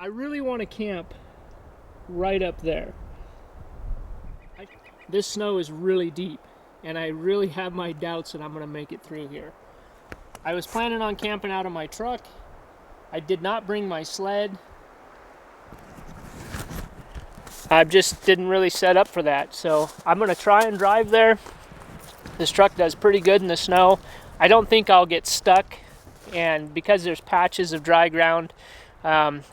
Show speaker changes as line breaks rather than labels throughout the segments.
I really want to camp right up there. This snow is really deep, and I really have my doubts that I'm going to make it through here. I was planning on camping out of my truck. I did not bring my sled. I just didn't really set up for that, so I'm going to try and drive there. This truck does pretty good in the snow. I don't think I'll get stuck, and because there's patches of dry ground, I'm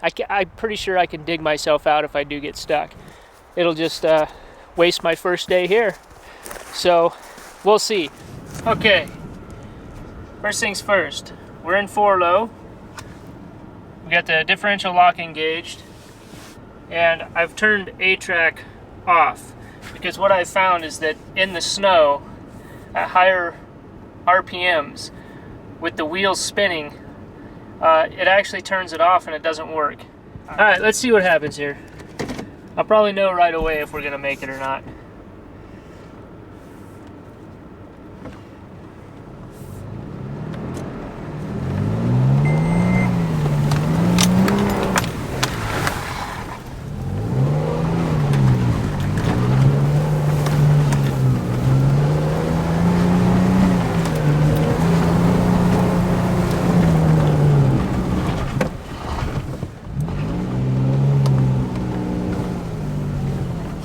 pretty sure I can dig myself out if I do get stuck. It'll just waste my first day here. So we'll see. Okay, first things first. We're in 4-low. We got the differential lock engaged, and I've turned A-track off because what I've found is that in the snow at higher RPMs with the wheels spinning, it actually turns it off and it doesn't work. Alright, let's see what happens here. I'll probably know right away if we're gonna make it or not.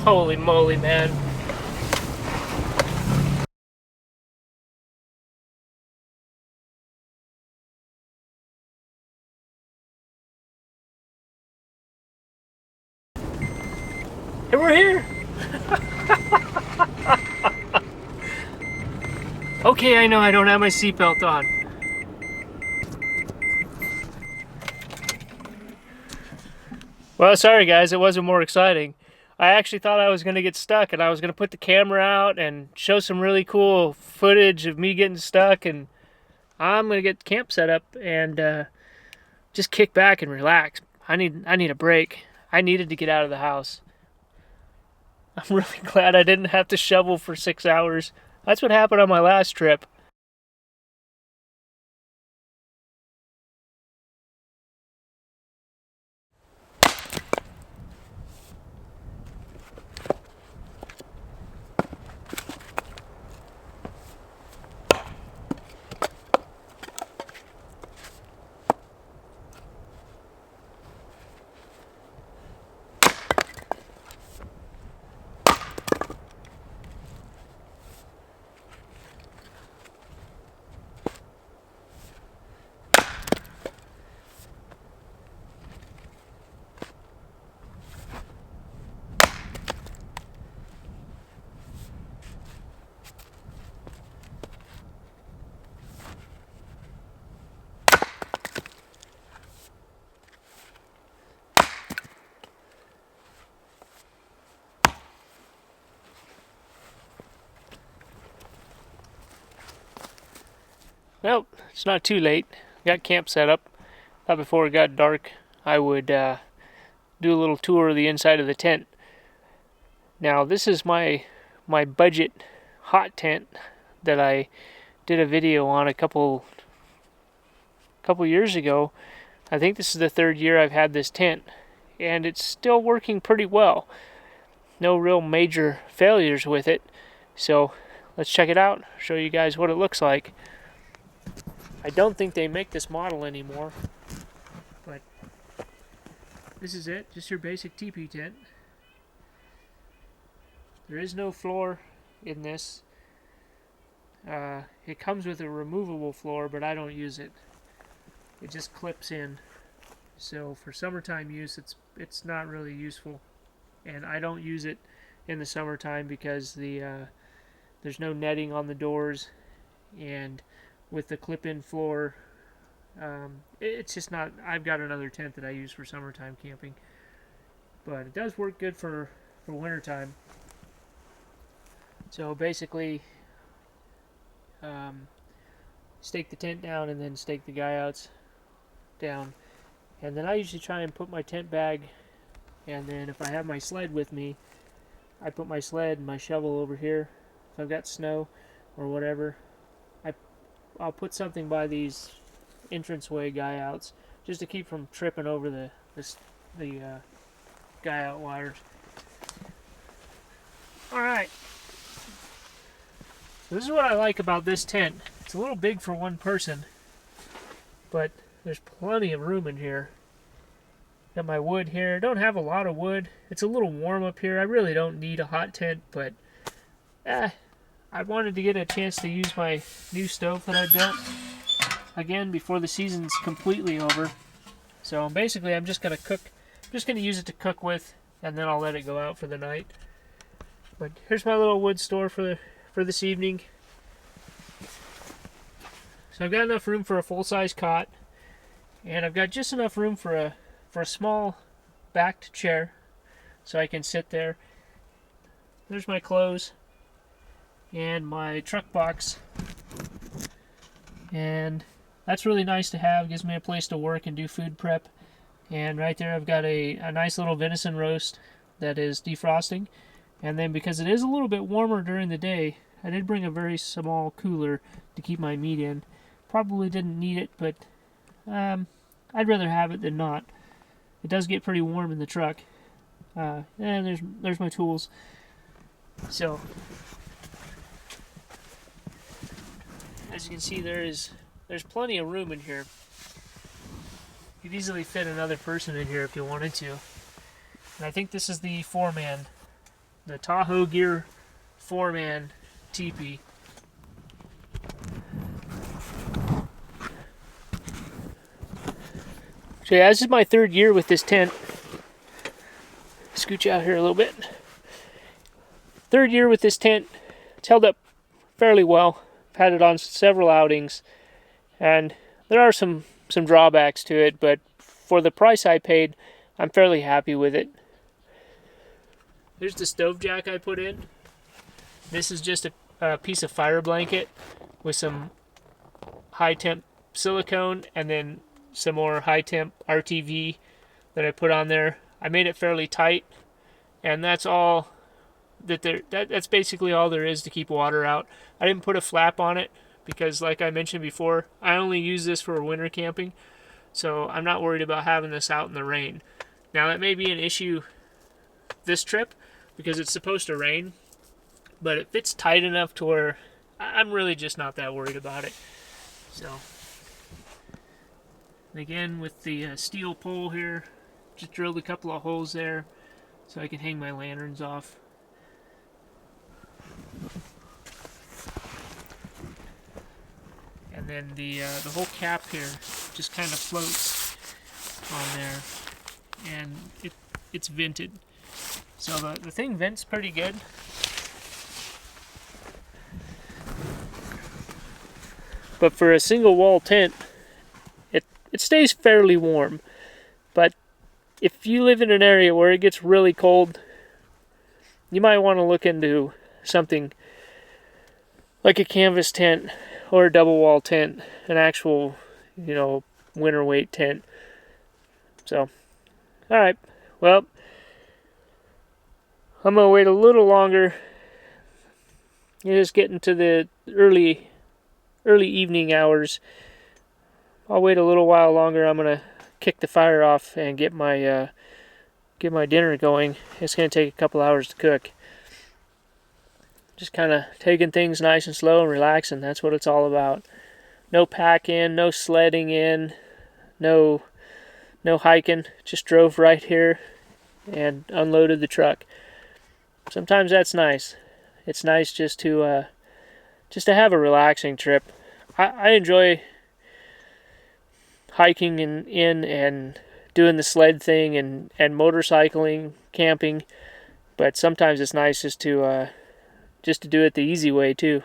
Holy moly, man. And we're here. Okay, I know I don't have my seatbelt on. Well, sorry guys, it wasn't more exciting. I actually thought I was going to get stuck, and I was going to put the camera out and show some really cool footage of me getting stuck, and I'm going to get the camp set up and just kick back and relax. I need a break. I needed to get out of the house. I'm really glad I didn't have to shovel for 6 hours. That's what happened on my last trip. Well, it's not too late. Got camp set up. Thought before it got dark I would do a little tour of the inside of the tent. Now this is my budget hot tent that I did a video on a couple years ago. I think this is the 3rd year I've had this tent, and it's still working pretty well. No real major failures with it. So let's check it out, show you guys what it looks like. I don't think they make this model anymore, but this is it, just your basic teepee tent. There is no floor in this. It comes with a removable floor, but I don't use it. It just clips in. So for summertime use, it's not really useful, and I don't use it in the summertime because there's no netting on the doors, and with the clip-in floor, it's just not. I've got another tent that I use for summertime camping, but it does work good for wintertime. So basically, stake the tent down and then stake the guy outs down, and then I usually try and put my tent bag, and then if I have my sled with me, I put my sled and my shovel over here. If I've got snow or whatever, I'll put something by these entranceway guy outs just to keep from tripping over the the guy out wires. Alright, so this is what I like about this tent. It's a little big for one person, but there's plenty of room in here. Got my wood here. Don't have a lot of wood. It's a little warm up here. I really don't need a hot tent, but I wanted to get a chance to use my new stove that I built again before the season's completely over. So basically I'm just gonna use it to cook with, and then I'll let it go out for the night. But here's my little wood store for this evening. So I've got enough room for a full-size cot, and I've got just enough room for a small backed chair so I can sit there. There's my clothes and my truck box, and that's really nice to have. Gives me a place to work and do food prep. And right there I've got a nice little venison roast that is defrosting. And then because it is a little bit warmer during the day, I did bring a very small cooler to keep my meat in. Probably didn't need it, but I'd rather have it than not. It does get pretty warm in the truck. And there's my tools. So, as you can see, there's plenty of room in here. You could easily fit another person in here if you wanted to. And I think this is the 4-man, the Tahoe Gear 4-man teepee. So yeah, this is my 3rd year with this tent. Scooch out here a little bit. 3rd year with this tent. It's held up fairly well. I've had it on several outings, and there are some drawbacks to it, but for the price I paid, I'm fairly happy with it. Here's the stove jack I put in. This is just a piece of fire blanket with some high temp silicone and then some more high temp RTV that I put on there. I made it fairly tight, and that's all that's basically all there is to keep water out. I didn't put a flap on it because, like I mentioned before, I only use this for winter camping, so I'm not worried about having this out in the rain. Now that may be an issue this trip because it's supposed to rain, but it fits tight enough to where I'm really just not that worried about it. So, and again, with the steel pole here, just drilled a couple of holes there so I can hang my lanterns off. And then the whole cap here just kind of floats on there, and it's vented. So the thing vents pretty good. But for a single wall tent, it stays fairly warm. But if you live in an area where it gets really cold, you might want to look into something like a canvas tent or a double wall tent, an actual, winter weight tent. So, alright, well, I'm going to wait a little longer. You're just getting to the early evening hours. I'll wait a little while longer. I'm going to kick the fire off and get my dinner going. It's going to take a couple hours to cook. Just kind of taking things nice and slow and relaxing. That's what it's all about. No packing, no sledding in, no hiking. Just drove right here and unloaded the truck. Sometimes that's nice. It's nice just to have a relaxing trip. I enjoy hiking and doing the sled thing and motorcycling, camping, but sometimes it's nice just to do it the easy way too.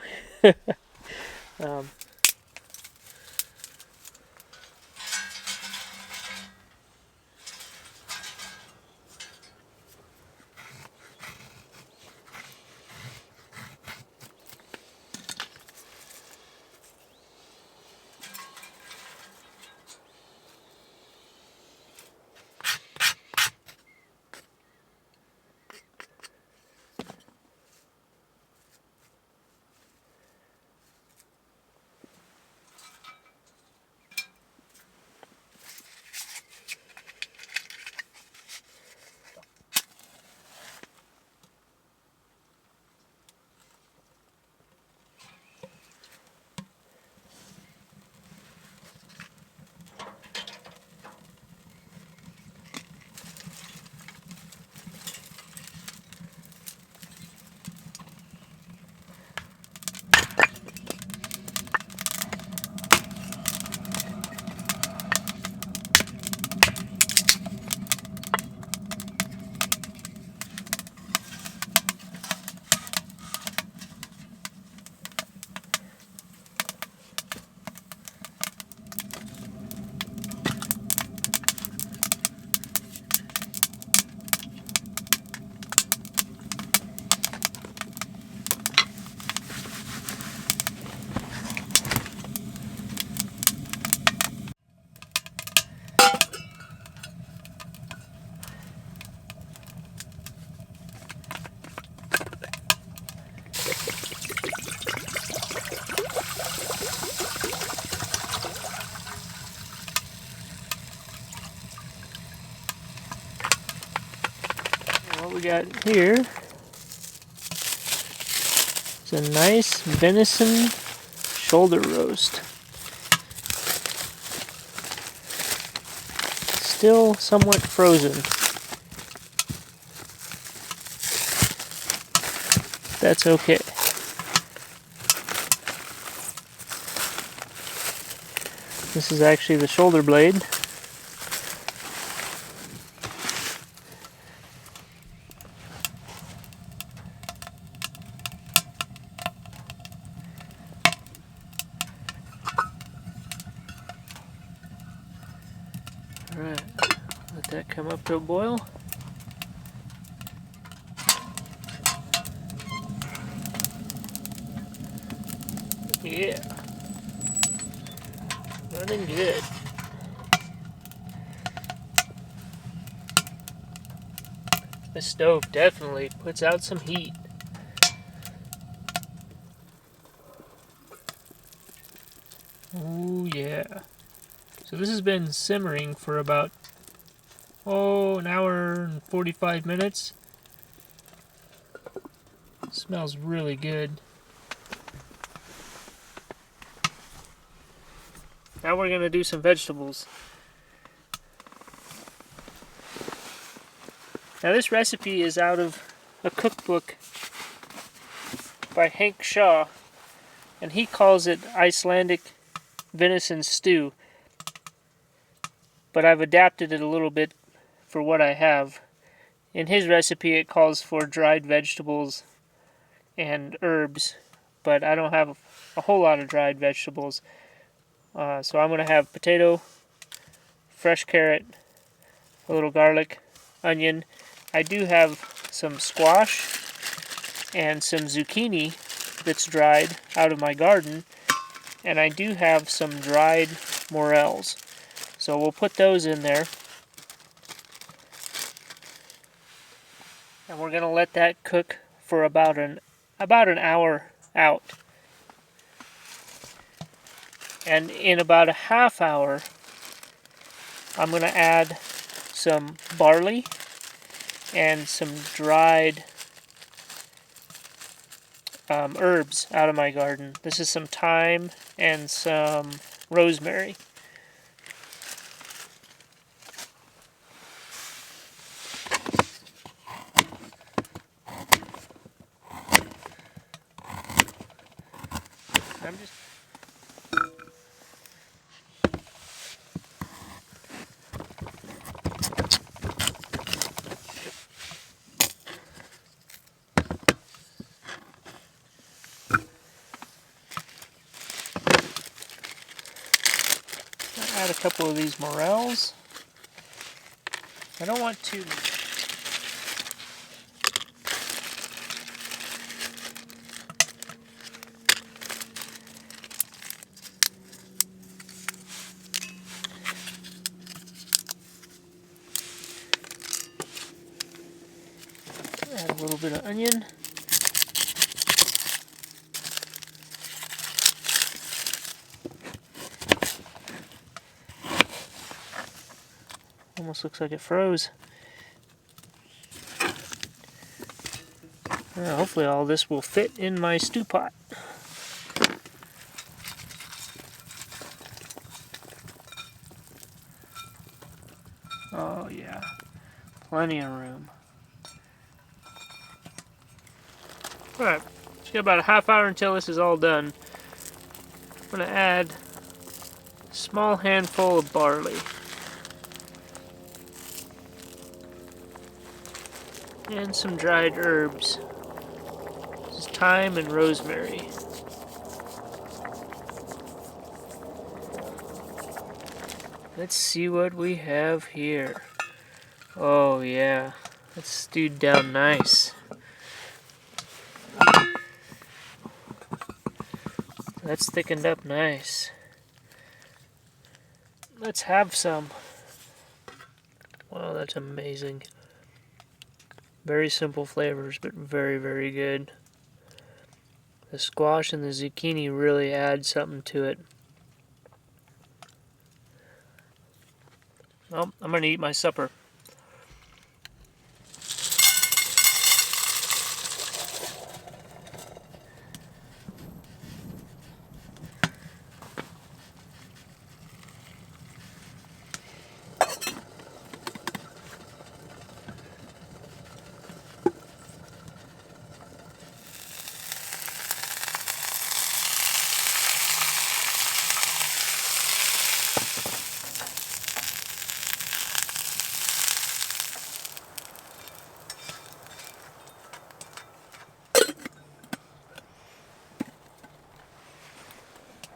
What we got here is a nice venison shoulder roast. Still somewhat frozen. That's okay. This is actually the shoulder blade. Alright, let that come up to a boil. Yeah, running good. The stove definitely puts out some heat. Oh yeah. So this has been simmering for about, an hour and 45 minutes. It smells really good. Now we're going to do some vegetables. Now this recipe is out of a cookbook by Hank Shaw, and he calls it Icelandic venison stew. But I've adapted it a little bit for what I have. In his recipe it calls for dried vegetables and herbs, but I don't have a whole lot of dried vegetables. So I'm going to have potato, fresh carrot, a little garlic, onion. I do have some squash and some zucchini that's dried out of my garden, and I do have some dried morels. So we'll put those in there, and we're going to let that cook for about an hour out. And in about a half hour, I'm going to add some barley and some dried herbs out of my garden. This is some thyme and some rosemary. I'm just add a couple of these morels. I don't want too much. Add a little bit of onion. Almost looks like it froze. Hopefully all this will fit in my stew pot. Oh yeah, plenty of room. Alright, just got about a half hour until this is all done. I'm going to add a small handful of barley. And some dried herbs. This is thyme and rosemary. Let's see what we have here. Oh yeah, that's stewed down nice. That's thickened up nice. Let's have some. Wow, that's amazing. Very simple flavors, but very, very good. The squash and the zucchini really add something to it. Well, I'm going to eat my supper.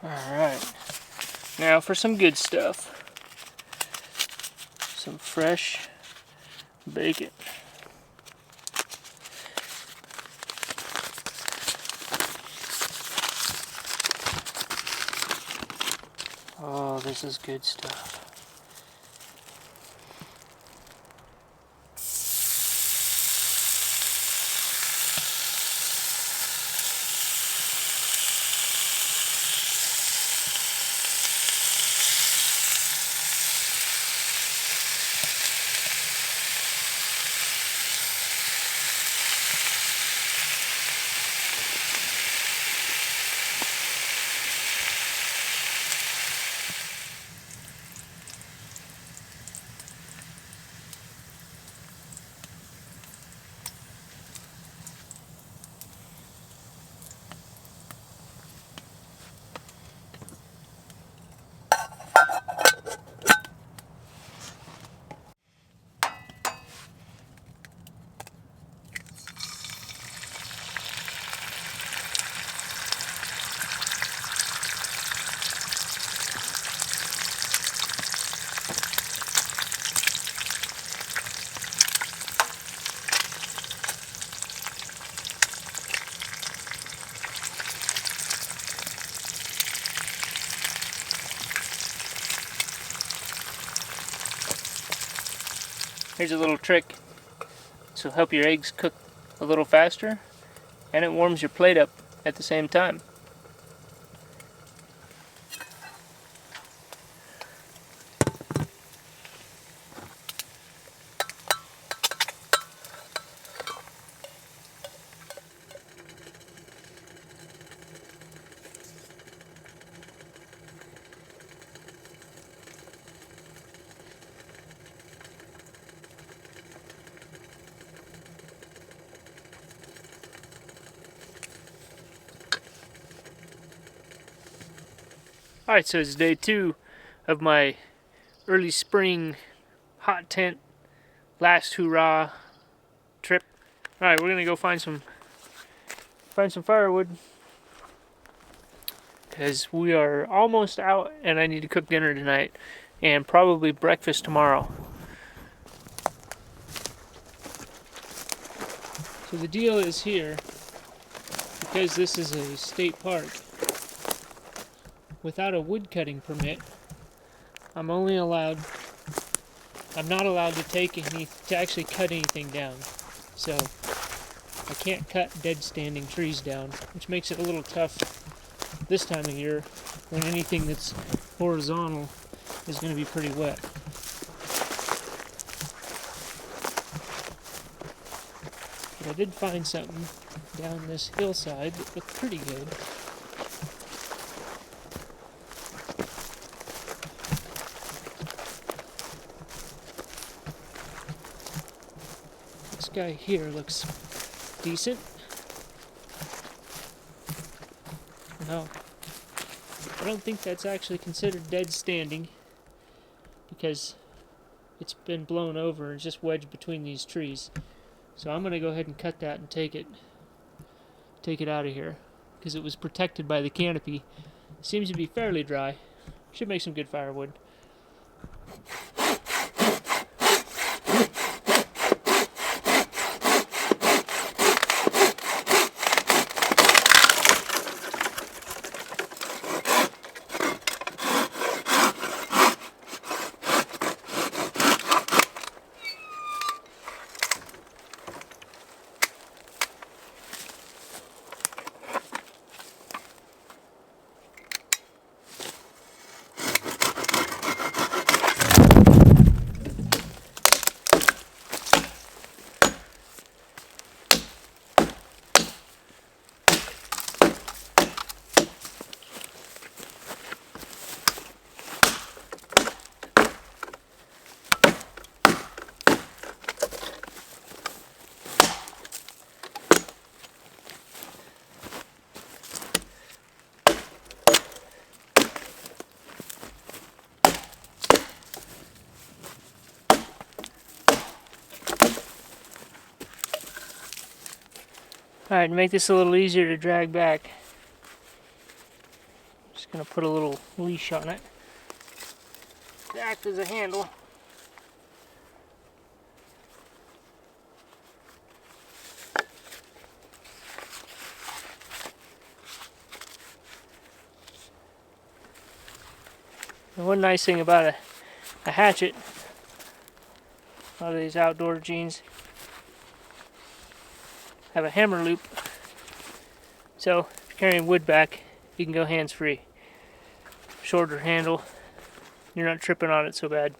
Alright, now for some good stuff. Some fresh bacon. Oh, this is good stuff. Here's a little trick. This will help your eggs cook a little faster, and it warms your plate up at the same time. Alright, so it's day 2 of my early spring hot tent last hurrah trip. Alright, we're gonna go find some firewood, because we are almost out and I need to cook dinner tonight and probably breakfast tomorrow. So the deal is here, because this is a state park, without a wood cutting permit, I'm not allowed to actually cut anything down. So I can't cut dead standing trees down, which makes it a little tough this time of year when anything that's horizontal is going to be pretty wet. But I did find something down this hillside that looked pretty good. This guy here looks decent. No, I don't think that's actually considered dead standing, because it's been blown over and just wedged between these trees. So I'm going to go ahead and cut that and take it out of here, because it was protected by the canopy. It seems to be fairly dry. Should make some good firewood. Alright, to make this a little easier to drag back, just Gonna put a little leash on it to act as a handle. And one nice thing about a hatchet, a lot of these outdoor jeans have a hammer loop, so if you're carrying wood back, you can go hands-free. Shorter handle, you're not tripping on it so bad.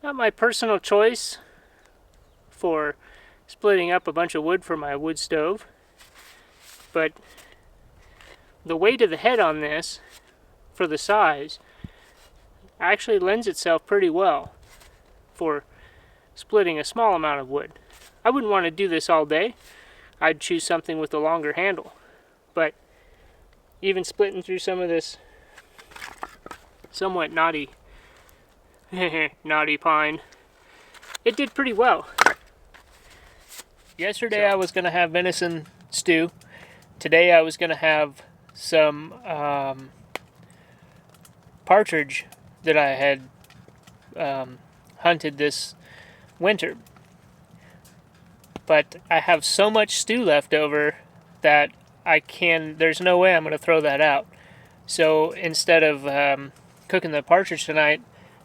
Not my personal choice for splitting up a bunch of wood for my wood stove, but the weight of the head on this, for the size, actually lends itself pretty well for splitting a small amount of wood. I wouldn't want to do this all day. I'd choose something with a longer handle, but even splitting through some of this somewhat knotty naughty pine, it did pretty well. Yesterday I was going to have venison stew. Today I was going to have some partridge that I had hunted this winter. But I have so much stew left over that there's no way I'm going to throw that out. So instead of cooking the partridge tonight,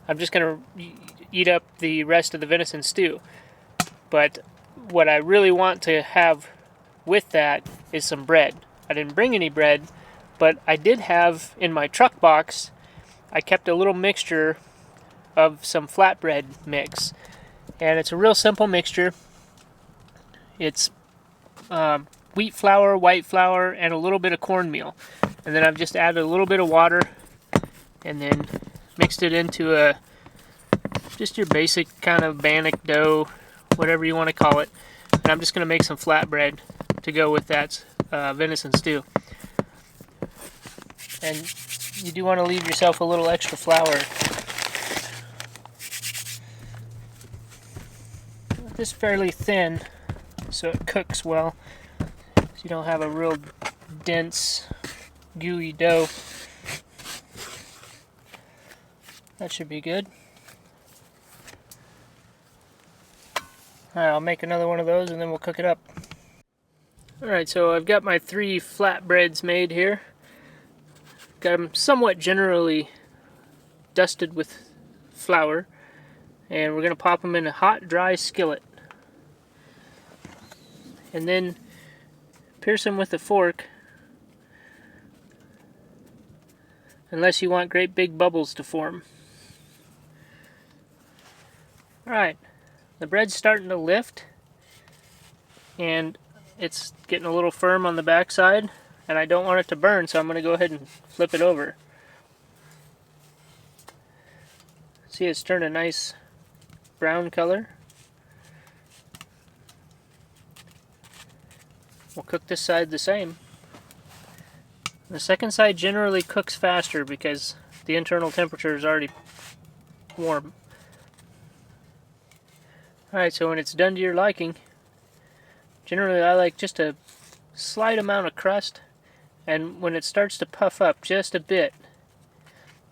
I'm just going to eat up the rest of the venison stew. But what I really want to have with that is some bread. I didn't bring any bread, but I did have in my truck box, I kept a little mixture of some flatbread mix. And it's a real simple mixture. It's wheat flour, white flour, and a little bit of cornmeal. And then I've just added a little bit of water and then mixed it into just your basic kind of bannock dough, whatever you want to call it. And I'm just going to make some flatbread to go with that venison stew. And you do want to leave yourself a little extra flour. Just fairly thin so it cooks well, so you don't have a real dense, gooey dough. That should be good. Alright, I'll make another one of those and then we'll cook it up. Alright, so I've got my 3 flatbreads made here. Got them somewhat generally dusted with flour. And we're going to pop them in a hot, dry skillet. And then pierce them with a fork. Unless you want great big bubbles to form. Alright, the bread's starting to lift. And it's getting a little firm on the backside. And I don't want it to burn, so I'm going to go ahead and flip it over. See, it's turned a nice brown color. cook this side the same. The second side generally cooks faster because the internal temperature is already warm. Alright, so when it's done to your liking, generally I like just a slight amount of crust, and when it starts to puff up just a bit,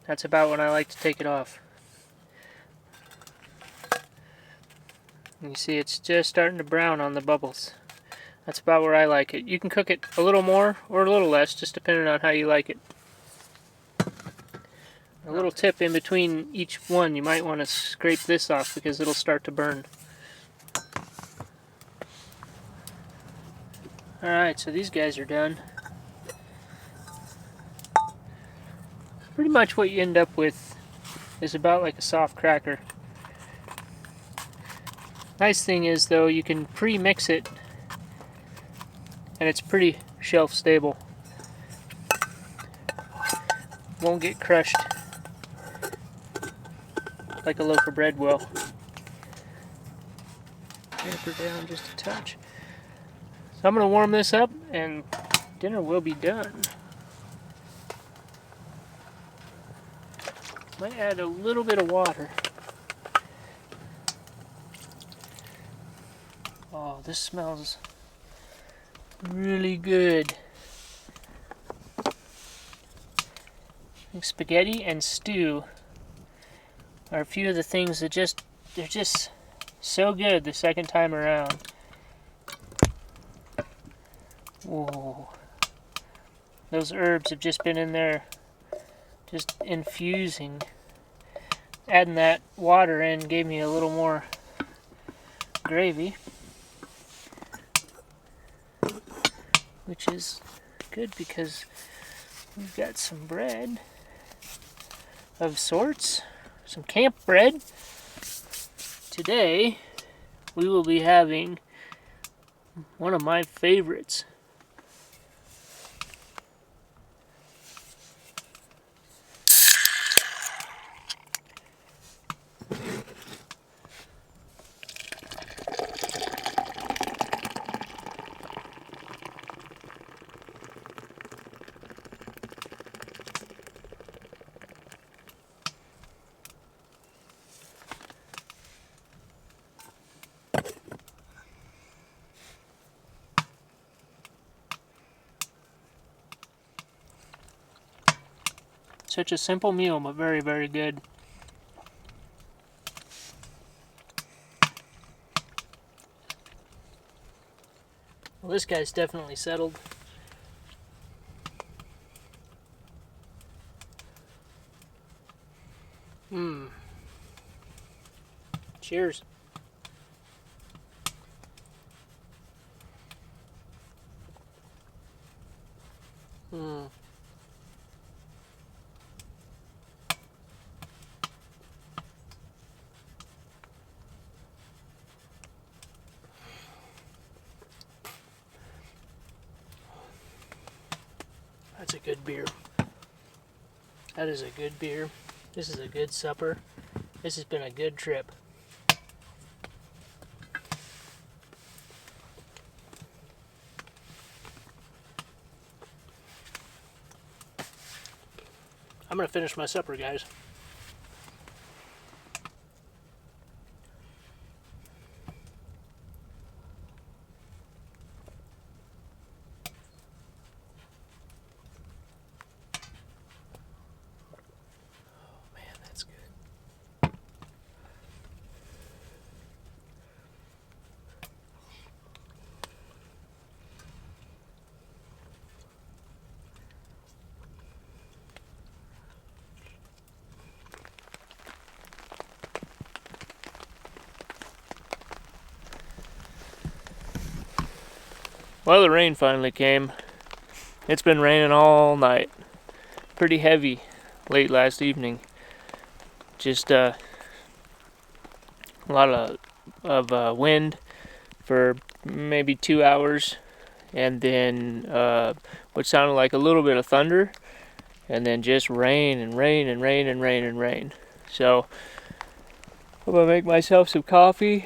that's about when I like to take it off. And you see it's just starting to brown on the bubbles. That's about where I like it. You can cook it a little more or a little less, just depending on how you like it. A little tip in between each one, you might want to scrape this off because it'll start to burn. Alright, so these guys are done. Pretty much what you end up with is about like a soft cracker. Nice thing is though, you can pre-mix it and it's pretty shelf stable. Won't get crushed like a loaf of bread will. Tamper down just a touch. So I'm going to warm this up and dinner will be done. Might add a little bit of water. Oh, this smells really good. I think spaghetti and stew are a few of the things that they're just so good the second time around. Whoa. Those herbs have just been in there, just infusing. Adding that water in gave me a little more gravy, which is good because we've got some bread of sorts, some camp bread. Today we will be having one of my favorites. Such a simple meal, but very, very good. Well, this guy's definitely settled. Cheers. That's a good beer. That is a good beer. This is a good supper. This has been a good trip. I'm gonna finish my supper, guys. Well, the rain finally came. It's been raining all night. Pretty heavy late last evening. Just a lot of wind for maybe 2 hours, and then what sounded like a little bit of thunder, and then just rain and rain and rain and rain and rain. So I'm gonna make myself some coffee,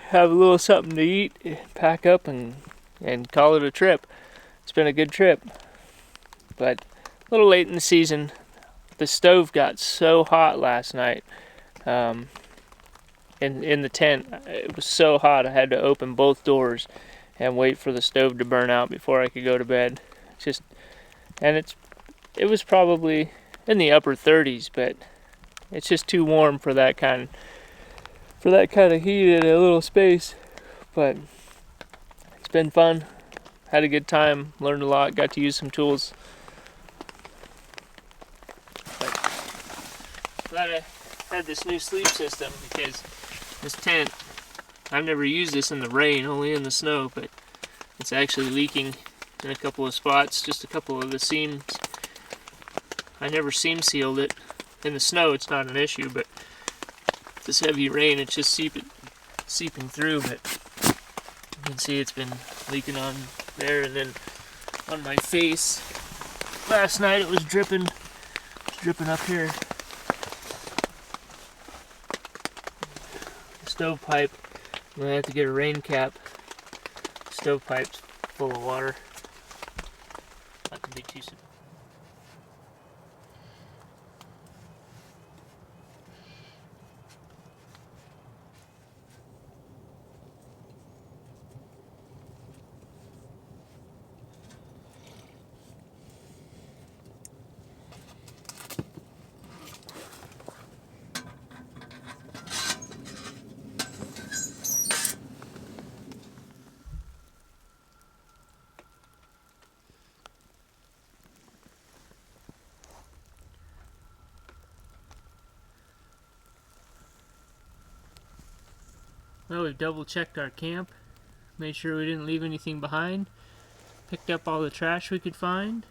have a little something to eat, pack up and call it a trip. been a good trip, but a little late in the season. The stove got so hot last night. In the tent, it was so hot I had to open both doors and wait for the stove to burn out before I could go to bed. It was probably in the upper 30s, but it's just too warm for that kind of heat in a little space. But it's been fun. Had a good time, learned a lot, got to use some tools. But glad I had this new sleep system, because this tent, I've never used this in the rain, only in the snow, but it's actually leaking in a couple of spots, just a couple of the seams. I never seam sealed it. In the snow it's not an issue, but this heavy rain, it's just seeping through. But you can see it's been leaking on there, and then on my face. Last night it was dripping up here. The stovepipe, I'm gonna have to get a rain cap. The stovepipe's full of water. Not to be too simple. Well, we've double checked our camp, made sure we didn't leave anything behind, picked up all the trash we could find,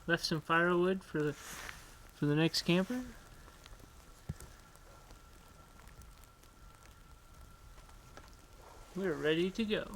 left some firewood for the next camper. We're ready to go.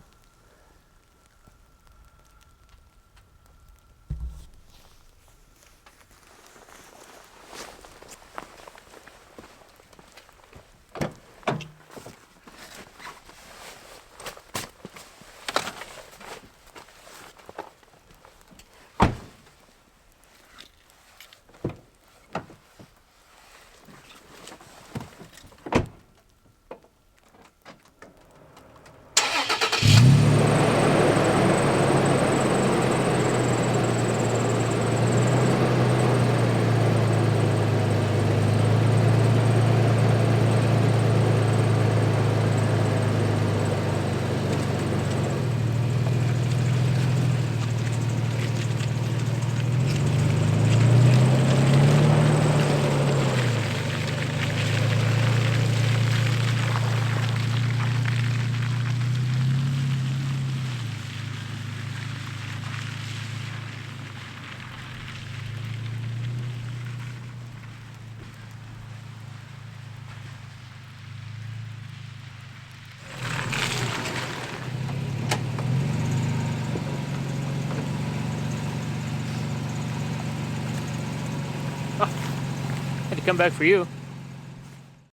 Had to come back for you.